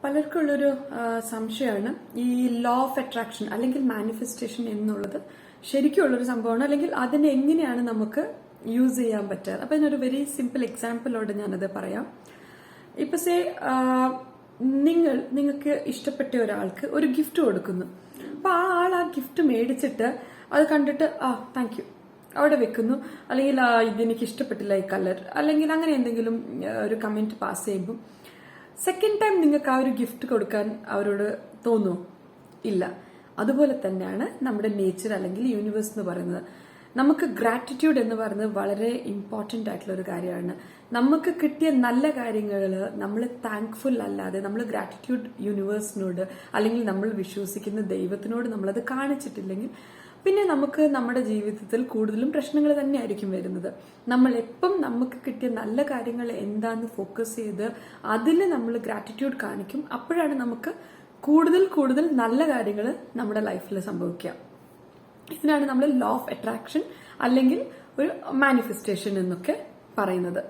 പലർക്കുള്ളൊരു സംശയമാണ് ഈ law of attraction അല്ലെങ്കിൽ മാനിഫെസ്റ്റേഷൻ എന്നുള്ളത് ശരിക്കുള്ളൊരു സംഭവമാണ്, അല്ലെങ്കിൽ അതിനെ എങ്ങനെയാണ് നമുക്ക് യൂസ് ചെയ്യാൻ പറ്റുക. അപ്പൊ ഇതിനൊരു വെരി സിമ്പിൾ എക്സാമ്പിളോട് ഞാനത് പറയാം. ഇപ്പൊ സേ നിങ്ങൾക്ക് ഇഷ്ടപ്പെട്ട ഒരാൾക്ക് ഒരു ഗിഫ്റ്റ് കൊടുക്കുന്നു. അപ്പൊ ആ ആൾ ആ ഗിഫ്റ്റ് മേടിച്ചിട്ട് അത് കണ്ടിട്ട് താങ്ക് യു അവിടെ വെക്കുന്നു, അല്ലെങ്കിൽ ഇതെനിക്ക് ഇഷ്ടപ്പെട്ടില്ല ഈ കളർ, അല്ലെങ്കിൽ അങ്ങനെ എന്തെങ്കിലും ഒരു കമന്റ് പാസ് ചെയ്യുമ്പോൾ സെക്കൻഡ് ടൈം നിങ്ങൾക്ക് ആ ഒരു ഗിഫ്റ്റ് കൊടുക്കാൻ അവരോട് തോന്നുമോ? ഇല്ല. അതുപോലെ തന്നെയാണ് നമ്മുടെ നേച്ചർ അല്ലെങ്കിൽ യൂണിവേഴ്സ് എന്ന് പറയുന്നത്. നമുക്ക് ഗ്രാറ്റിറ്റ്യൂഡ് എന്ന് പറയുന്നത് വളരെ ഇമ്പോർട്ടന്റ് ആയിട്ടുള്ള ഒരു കാര്യമാണ്. നമുക്ക് കിട്ടിയ നല്ല കാര്യങ്ങൾ നമ്മൾ താങ്ക്ഫുൾ അല്ലാതെ നമ്മൾ ഗ്രാറ്റിറ്റ്യൂഡ് യൂണിവേഴ്സിനോട് അല്ലെങ്കിൽ നമ്മൾ വിശ്വസിക്കുന്ന ദൈവത്തിനോട് നമ്മളത് കാണിച്ചിട്ടില്ലെങ്കിൽ പിന്നെ നമുക്ക് നമ്മുടെ ജീവിതത്തിൽ കൂടുതലും പ്രശ്നങ്ങൾ തന്നെയായിരിക്കും വരുന്നത്. നമ്മൾ എപ്പം നമുക്ക് കിട്ടിയ നല്ല കാര്യങ്ങൾ എന്താന്ന് ഫോക്കസ് ചെയ്ത് അതിൽ നമ്മൾ ഗ്രാറ്റിറ്റ്യൂഡ് കാണിക്കും, അപ്പോഴാണ് നമുക്ക് കൂടുതൽ നല്ല കാര്യങ്ങൾ നമ്മുടെ ലൈഫിൽ സംഭവിക്കുക. ഇതിനാണ് നമ്മൾ ലോ ഓഫ് അട്രാക്ഷൻ അല്ലെങ്കിൽ ഒരു മാനിഫെസ്റ്റേഷൻ എന്നൊക്കെ പറയുന്നത്.